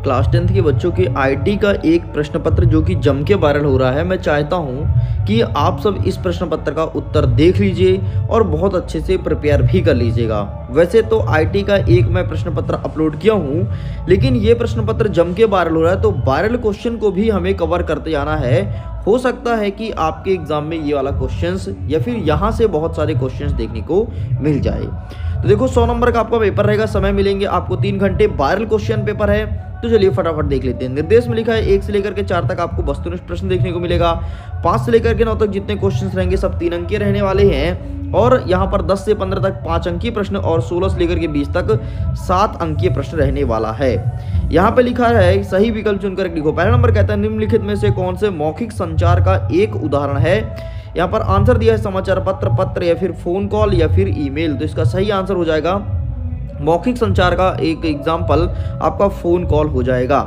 Class 10th के बच्चों के आईटी का एक प्रश्न पत्र जो कि जम के वायरल हो रहा है। मैं चाहता हूं कि आप सब इस प्रश्न पत्र का उत्तर देख लीजिए और बहुत अच्छे से प्रिपेयर भी कर लीजिएगा। वैसे तो आईटी का एक मैं प्रश्न पत्र अपलोड किया हूं, लेकिन ये प्रश्न पत्र जम के वायरल हो रहा है, तो वायरल क्वेश्चन को भी हमें कवर करते जाना है। हो सकता है कि आपके एग्जाम में ये वाला क्वेश्चंस या फिर यहाँ से बहुत सारे क्वेश्चंस देखने को मिल जाए। तो देखो 100 नंबर का आपका पेपर रहेगा, समय मिलेंगे आपको 3 घंटे, वायरल क्वेश्चन पेपर है। तो चलिए फटाफट देख लेते हैं। निर्देश में लिखा है 1 से लेकर के 4 तक आपको वस्तुनिष्ठ प्रश्न देखने को मिलेगा। 5 से लेकर के 9 तक जितने क्वेश्चन रहेंगे सब 3 अंकीय रहने वाले हैं। और यहाँ पर 10 से 15 तक 5 अंकीय प्रश्न और 16 से लेकर के 20 तक 7 अंकीय प्रश्न रहने वाला है। यहाँ पे लिखा है सही विकल्प चुनकर लिखो। पहला नंबर कहता है निम्नलिखित में से कौन से मौखिक संचार का एक उदाहरण है। यहाँ पर आंसर दिया है समाचार पत्र, पत्र या फिर फोन कॉल या फिर ईमेल। तो इसका सही आंसर हो जाएगा मौखिक संचार का एक एग्जाम्पल आपका फोन कॉल हो जाएगा।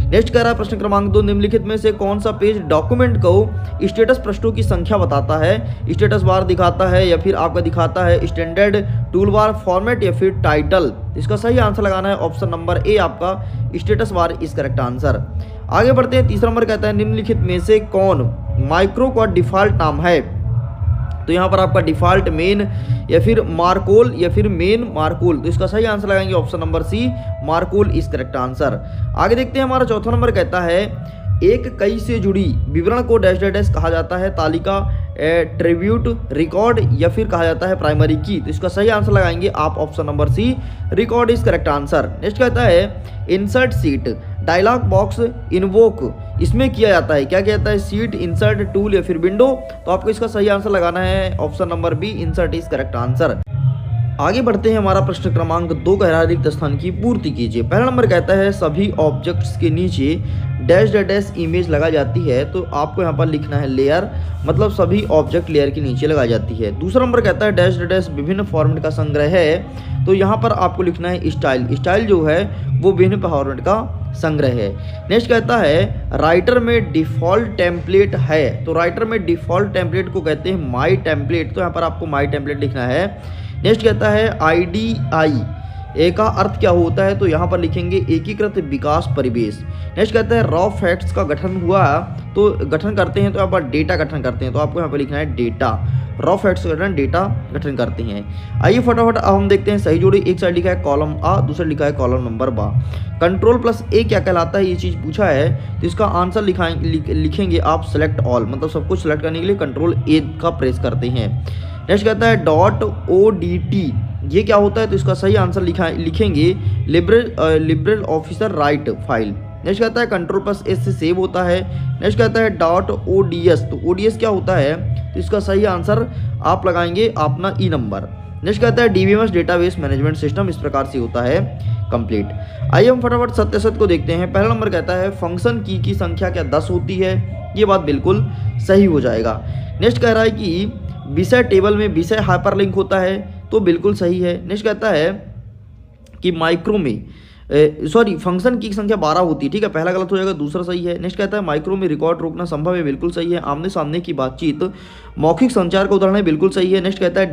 नेक्स्ट कह रहा है प्रश्न क्रमांक 2, निम्नलिखित में से कौन सा पेज डॉक्यूमेंट को स्टेटस पृष्ठों की संख्या बताता है। स्टेटस बार दिखाता है या फिर आपका दिखाता है स्टैंडर्ड टूल बार फॉर्मेट या फिर टाइटल। इसका सही आंसर लगाना है ऑप्शन नंबर ए, आपका status bar is correct answer. आगे बढ़ते हैं। तीसरा नंबर कहता है निम्नलिखित में से कौन माइक्रो का डिफॉल्ट नाम है। तो यहाँ पर आपका डिफॉल्ट मेन या फिर मार्कोल या फिर मेन मार्कोल। तो इसका सही आंसर लगाएंगे ऑप्शन नंबर सी, मार्कोल इज करेक्ट आंसर। आगे देखते हैं। हमारा चौथा नंबर कहता है एक कई से जुड़ी विवरण को डैश डैश डैश कहा जाता है, तालिका, ट्रिब्यूट, रिकॉर्ड या फिर कहा जाता है प्राइमरी की। तो इसका सही आंसर लगाएंगे आप option number C, record is correct answer. Next कहता है insert sheet, dialog box invoke इसमें किया जाता है, क्या कहता है सीट, इंसर्ट, टूल या फिर विंडो। तो आपको इसका सही आंसर लगाना है option number B, insert is correct answer. आगे बढ़ते हैं। हमारा प्रश्न क्रमांक 2 कह रहा है रिक्त स्थान की पूर्ति कीजिए। पहला नंबर कहता है सभी ऑब्जेक्ट्स के नीचे डैश डैश डैश इमेज लगाई जाती है। तो आपको यहाँ पर लिखना है लेयर, मतलब सभी ऑब्जेक्ट लेयर के नीचे लगाई जाती है। दूसरा नंबर कहता है डैश डैश डैश विभिन्न फॉर्मेट का संग्रह है। तो यहाँ पर आपको लिखना है स्टाइल, स्टाइल जो है वो विभिन्न फॉर्मेट का संग्रह है। नेक्स्ट कहता है राइटर में डिफॉल्ट टेम्पलेट है। तो राइटर में डिफॉल्ट टेम्पलेट को कहते हैं माई टेम्पलेट। तो यहाँ पर आपको माई टेम्पलेट लिखना है। नेक्स्ट कहता है IDI ए का अर्थ क्या होता है। तो यहाँ पर लिखेंगे एकीकृत विकास परिवेश। नेक्स्ट कहता है रॉ फैक्ट्स का गठन हुआ तो गठन करते हैं, तो यहाँ पर डेटा गठन करते हैं। तो आपको यहाँ पर लिखना है डेटा, रॉ फैक्ट्स का गठन डेटा गठन करते हैं। आइए फटाफट अब हम देखते हैं सही जोड़ी। एक साइड लिखा है कॉलम A, दूसरा लिखा है कॉलम नंबर बा। कंट्रोल प्लस ए क्या कहलाता है, ये चीज़ पूछा है। तो इसका आंसर लिखेंगे आप सेलेक्ट ऑल, मतलब सब कुछ सेलेक्ट करने के लिए कंट्रोल ए का प्रेस करते हैं। नेक्स्ट कहता है .odt ये क्या होता है। तो इसका सही आंसर लिखेंगे liberal officer write file. Next कहता है कंट्रोल प्लस एस से सेव होता है। नेक्स्ट कहता है .ods, तो ods क्या होता है। तो इसका सही आंसर आप लगाएंगे अपना ई नंबर। नेक्स्ट कहता है DBMS डेटाबेस मैनेजमेंट सिस्टम, इस प्रकार से होता है कंप्लीट। आइए हम फटाफट सत्य सत्य को देखते हैं। पहला नंबर कहता है फंक्शन की संख्या क्या 10 होती है। ये बात बिल्कुल सही हो जाएगा। नेक्स्ट कह रहा है कि विषय टेबल में विषय हाइपरलिंक होता है, तो बिल्कुल सही है। नेक्स्ट कहता है कि माइक्रो में फंक्शन की संख्या 12 होती है, ठीक है, पहला गलत हो जाएगा, दूसरा सही है। नेक्स्ट कहता है माइक्रो में रिकॉर्ड रोकना संभव है, बिल्कुल सही है। आमने सामने की बातचीत मौखिक संचार का उदाहरण है, बिल्कुल सही है। नेक्स्ट कहता है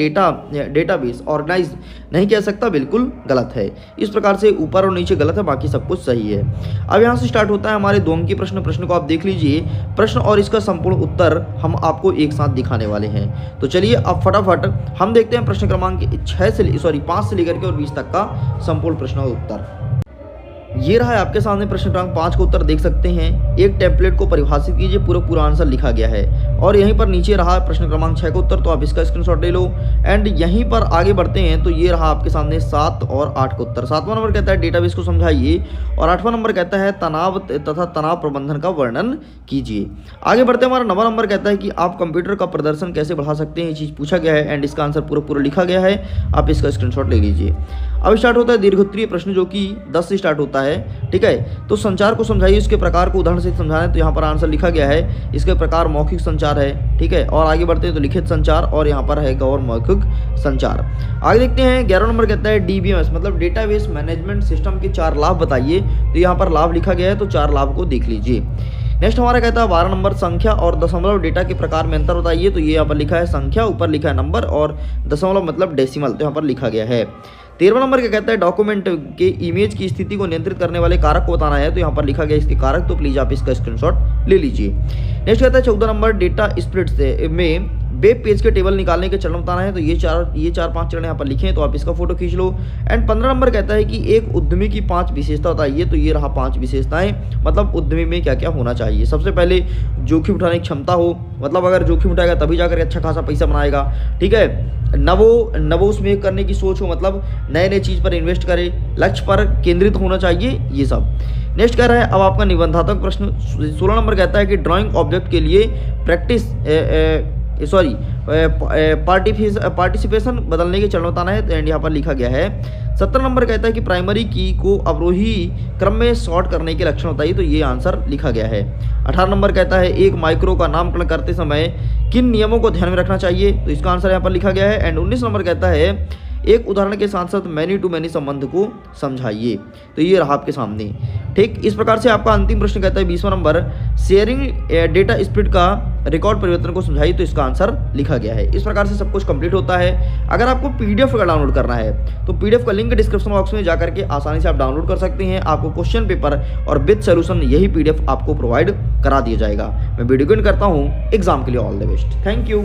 डेटाबेस ऑर्गेनाइज नहीं कह सकता, बिल्कुल गलत है। इस प्रकार से ऊपर और नीचे गलत है, बाकी सब कुछ सही है। अब यहाँ से स्टार्ट होता है हमारे 2 अंकीय प्रश्न को आप देख लीजिए। प्रश्न और इसका संपूर्ण उत्तर हम आपको एक साथ दिखाने वाले हैं। तो चलिए अब फटाफट हम देखते हैं प्रश्न क्रमांक 5 से लेकर के और 20 तक का संपूर्ण प्रश्न और उत्तर। ये रहा है आपके सामने प्रश्न क्रमांक 5 का उत्तर देख सकते हैं। एक टेम्पलेट को परिभाषित कीजिए, पूरा आंसर लिखा गया है। और यहीं पर नीचे रहा प्रश्न क्रमांक 6 का उत्तर, तो आप इसका स्क्रीनशॉट ले लो। एंड यहीं पर आगे बढ़ते हैं तो ये रहा आपके सामने 7 और 8 का उत्तर। 7वां नंबर कहता है डेटाबेस को समझाइए और 8वां नंबर कहता है तनाव तथा तनाव प्रबंधन का वर्णन कीजिए। आगे बढ़ते हैं। हमारा 9वां नंबर कहता है कि आप कंप्यूटर का प्रदर्शन कैसे बढ़ा सकते हैं, ये चीज़ पूछा गया है। एंड इसका आंसर पूरा लिखा गया है, आप इसका स्क्रीनशॉट ले लीजिए। अब स्टार्ट होता है दीर्घोत्तरीय प्रश्न जो कि 10 से स्टार्ट होता है, ठीक है। तो संचार को समझाइए, इसके प्रकार को उदाहरण से समझाना है। तो यहाँ पर आंसर लिखा गया है, इसके प्रकार मौखिक संचार है, ठीक है। और आगे बढ़ते हैं तो लिखित संचार और यहाँ पर है गौर मौखिक संचार। आगे देखते हैं 11वां नंबर कहता है DBMS मतलब डेटाबेस मैनेजमेंट सिस्टम के 4 लाभ बताइए। तो यहाँ पर लाभ लिखा गया है, तो 4 लाभ को देख लीजिए। नेक्स्ट हमारा कहता है 12 नंबर संख्या और दशमलव डेटा के प्रकार में अंतर बताइए। तो ये यहाँ पर लिखा है संख्या, ऊपर लिखा है नंबर और दशमलव मतलब डेसिमल, तो यहाँ पर लिखा गया है। 13वां नंबर क्या कहता है, डॉक्यूमेंट के इमेज की स्थिति को नियंत्रित करने वाले कारक को बताना है, तो यहाँ पर लिखा गया इसके कारक, तो प्लीज आप इसका स्क्रीनशॉट ले लीजिए। नेक्स्ट कहता है 14 नंबर, डेटा स्प्लिट में वेब पेज के टेबल निकालने के चरण बताना है, तो ये चार पांच चरण यहाँ पर लिखे हैं, तो आप इसका फोटो खींच लो। एंड 15 नंबर कहता है कि एक उद्यमी की 5 विशेषता बताइए, तो ये रहा 5 विशेषताएं, मतलब उद्यमी में क्या क्या होना चाहिए। सबसे पहले जोखिम उठाने की क्षमता हो, मतलब अगर जोखिम उठाएगा तभी जाकर अच्छा खासा पैसा बनाएगा, ठीक है। नवोस में करने की सोच हो, मतलब नए नए चीज़ पर इन्वेस्ट करे, लक्ष्य पर केंद्रित होना चाहिए, ये सब। नेक्स्ट कह रहा है अब आपका निबंधात्मक प्रश्न 16 नंबर कहता है कि ड्राइंग ऑब्जेक्ट के लिए पार्टिसिपेशन बदलने के चरण बताना है, एंड यहाँ पर लिखा गया है। 17 नंबर कहता है कि प्राइमरी की को अवरोही क्रम में सॉर्ट करने के लक्षण बताइए, तो ये आंसर लिखा गया है। 18 नंबर कहता है एक माइक्रो का नामकरण करते समय किन नियमों को ध्यान में रखना चाहिए, तो इसका आंसर यहाँ पर लिखा गया है। एंड 19 नंबर कहता है एक उदाहरण के साथ साथ मैनी टू मैनी संबंध को समझाइए, तो ये रहा आपके सामने। ठीक इस प्रकार से आपका अंतिम प्रश्न कहता है 20वां नंबर, शेयरिंग डेटा स्प्लिट का रिकॉर्ड परिवर्तन को समझाइए, तो इसका आंसर लिखा गया है। इस प्रकार से सब कुछ कंप्लीट होता है। अगर आपको पीडीएफ का डाउनलोड करना है तो पीडीएफ का लिंक डिस्क्रिप्शन बॉक्स में जाकर के आसानी से आप डाउनलोड कर सकते हैं। आपको क्वेश्चन पेपर और विद सोल्यूशन यही पीडीएफ आपको प्रोवाइड करा दिया जाएगा। मैं वीडियो को एंड करता हूँ। एग्जाम के लिए all the best. Thank you.